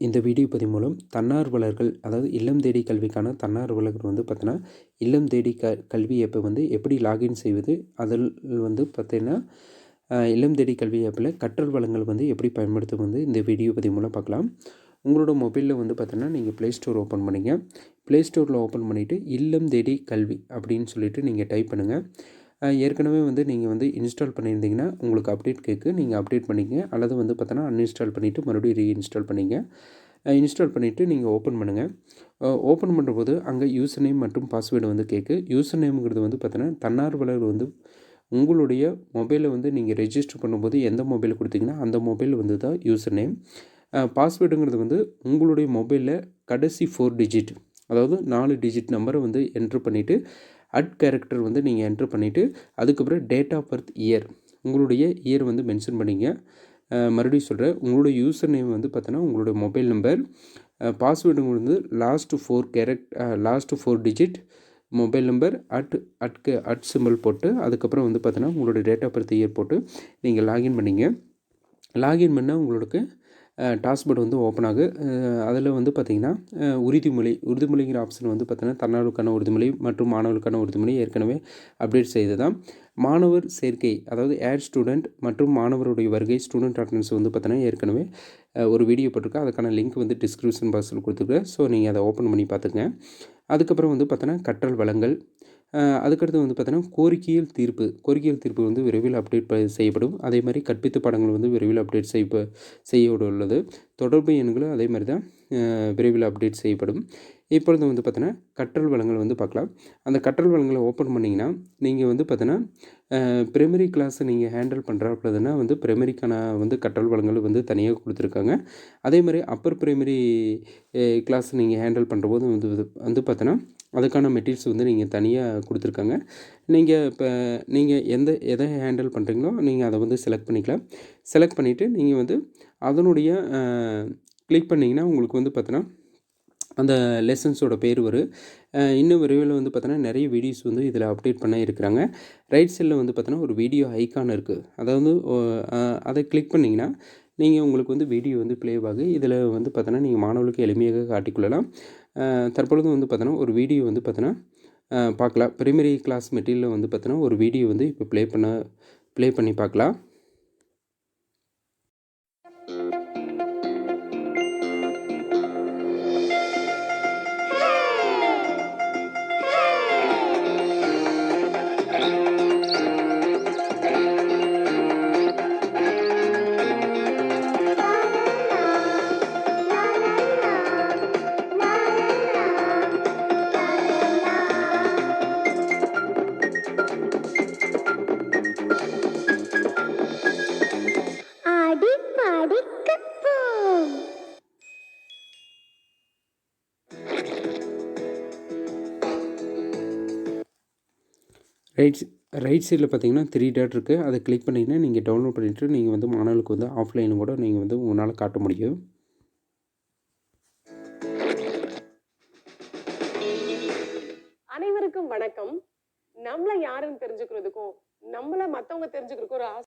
இந்த வீடியோ பதிவு மூலம் தன்னார்வலர்கள், அதாவது இல்லம் தேடி கல்விக்கான தன்னார்வலர்கள் வந்து பார்த்தீங்கன்னா, இல்லம் தேடி கல்வி ஆப்பை வந்து எப்படி லாகின் செய்வது, அதில் வந்து பார்த்தீங்கன்னா இல்லம் தேடி கல்வி ஆப்பில் கற்றல் வளங்கள் வந்து எப்படி பயன்படுத்தும் வந்து இந்த வீடியோ பதிவு மூலம் பார்க்கலாம். உங்களோட மொபைலில் வந்து பார்த்தீங்கன்னா, நீங்கள் ப்ளே ஸ்டோர் ஓப்பன் பண்ணிங்க. ப்ளே ஸ்டோரில் ஓப்பன் பண்ணிவிட்டு இல்லம் தேடி கல்வி அப்படின்னு சொல்லிட்டு நீங்கள் டைப் பண்ணுங்கள். ஏற்கனவே வந்து நீங்கள் வந்து இன்ஸ்டால் பண்ணியிருந்தீங்கன்னா உங்களுக்கு அப்டேட் கேட்கு, நீங்கள் அப்டேட் பண்ணிக்கங்க. அல்லது வந்து பார்த்தோன்னா அன்இன்ஸ்டால் பண்ணிவிட்டு மறுபடியும் ரீஇன்ஸ்டால் பண்ணிங்க. இன்ஸ்டால் பண்ணிவிட்டு நீங்கள் ஓப்பன் பண்ணுங்கள். ஓப்பன் பண்ணும்போது அங்கே யூசர் நேம் மற்றும் பாஸ்வேர்டு வந்து கேட்கு. யூசர் நேம்ங்கிறது வந்து பார்த்தோன்னா தன்னார்வலர் வந்து உங்களுடைய மொபைலை வந்து நீங்கள் ரெஜிஸ்டர் பண்ணும்போது எந்த மொபைல் கொடுத்தீங்கன்னா அந்த மொபைல் வந்து தான் யூசர் நேம். பாஸ்வேர்டுங்கிறது வந்து உங்களுடைய மொபைலில் கடைசி 4 டிஜிட், அதாவது 4 டிஜிட் நம்பரை வந்து என்ட்ரு பண்ணிவிட்டு கேரக்டர் வந்து நீங்கள் என்ட்ரு பண்ணிவிட்டு அதுக்கப்புறம் டேட் ஆஃப் பர்த் இயர், உங்களுடைய இயர் வந்து மென்ஷன் பண்ணிங்க. மறுபடியும் சொல்கிறேன், உங்களுடைய யூசர் நேம் வந்து பார்த்தோன்னா உங்களுடைய மொபைல் நம்பர், பாஸ்வேர்டுங்க வந்து last 4 digit mobile number at simple போட்டு அதுக்கப்புறம் வந்து பார்த்தோன்னா உங்களுடைய டேட் ஆஃப் பர்த் இயர் போட்டு நீங்கள் லாகின் பண்ணிங்க. லாகின் பண்ணால் உங்களுக்கு டாஸ்க்பார் வந்து ஓப்பன் ஆகு. அதில் வந்து பார்த்திங்கன்னா உறுதிமொழிங்கிற ஆப்ஷன் வந்து பார்த்தீங்கன்னா தன்னார்வலுக்கான உறுதிமொழி மற்றும் மாணவர்களுக்கான உறுதிமொழி ஏற்கனவே அப்டேட் செய்து தான். மாணவர் சேர்க்கை, அதாவது ஏர் ஸ்டூடெண்ட் மற்றும் மாணவருடைய வருகை, ஸ்டூடெண்ட் அட்டெண்டன்ஸ் வந்து பார்த்தீங்கன்னா ஏற்கனவே ஒரு வீடியோ போட்டிருக்கேன். அதுக்கான லிங்க் வந்து டிஸ்கிரிப்ஷன் பாக்ஸில் கொடுத்துருக்கேன். ஸோ நீங்கள் அதை ஓப்பன் பண்ணி பார்த்துக்கங்க. அதுக்கப்புறம் வந்து பார்த்தோன்னா கற்றல் வளங்கள், அதுக்கடுத்து வந்து பார்த்தோன்னா கோரிக்கையில் தீர்ப்பு வந்து விரைவில் அப்டேட் செய்யப்படும். அதே மாதிரி கற்பித்த பாடங்கள் வந்து விரைவில் அப்டேட் செய்ய உள்ளது. தொடர்பு எண்களும் அதே மாதிரி தான் விரைவில் அப்டேட் செய்யப்படும். இப்பொழுது வந்து பார்த்தோன்னா கற்றல் வளங்கள் வந்து பார்க்கலாம். அந்த கற்றல் வளங்களை ஓப்பன் பண்ணிங்கன்னா நீங்கள் வந்து பார்த்தோன்னா பிரைமரி கிளாஸை நீங்கள் ஹேண்டில் பண்ணுறாப்புலதுன்னா வந்து பிரைமரிக்கான வந்து கற்றல் வளங்கள் வந்து தனியாக கொடுத்துருக்காங்க. அதே மாதிரி அப்பர் பிரைமரி கிளாஸ் நீங்கள் ஹேண்டில் பண்ணுறபோது வந்து பார்த்தோன்னா அதுக்கான மெட்டீரியல்ஸ் வந்து நீங்கள் தனியாக கொடுத்துருக்காங்க. நீங்கள் எதை ஹேண்டில் பண்ணுறீங்களோ நீங்கள் அதை வந்து செலக்ட் பண்ணிக்கலாம். செலக்ட் பண்ணிவிட்டு நீங்கள் வந்து அதனுடைய கிளிக் பண்ணிங்கன்னா உங்களுக்கு வந்து பார்த்தோன்னா அந்த லெசன்ஸோட பேர் வரும். இன்னும் விரைவில் வந்து பார்த்தோன்னா நிறைய வீடியோஸ் வந்து இதில் அப்டேட் பண்ண இருக்கிறாங்க. ரைட் சைடில் வந்து பார்த்தோன்னா ஒரு வீடியோ ஐக்கான் இருக்குது. அதாவது அதை கிளிக் பண்ணிங்கன்னா உங்களுக்கு வந்து வீடியோ வந்து ப்ளே ஆகும். இதில் வந்து பார்த்தோன்னா நீங்கள் மாணவர்களுக்கு எளிமையாக காட்டிக்கொள்ளலாம். தற்பொழுது வந்து பார்த்தோன்னா ஒரு வீடியோ வந்து பார்த்தோன்னா பார்க்கலாம். பிரைமரி கிளாஸ் மெட்டீரியலில் வந்து பார்த்தோன்னா ஒரு வீடியோ வந்து இப்போ ப்ளே பண்ணி பார்க்கலாம். ரைட் சைடில் பார்த்தீங்கன்னா 3 டாட் இருக்குது. அதை கிளிக் பண்ணிங்கன்னா நீங்கள் டவுன்லோட் பண்ணிவிட்டு நீங்கள் வந்து மாணவர்களுக்கு வந்து ஆஃப்லைனும் கூட நீங்கள் வந்து உங்களால் காட்ட முடியும். அனைவருக்கும் வணக்கம். நம்மளை யாருன்னு தெரிஞ்சுக்கிறதுக்கும் நம்மளை மற்றவங்க தெரிஞ்சுக்கிறதுக்கும் ஒரு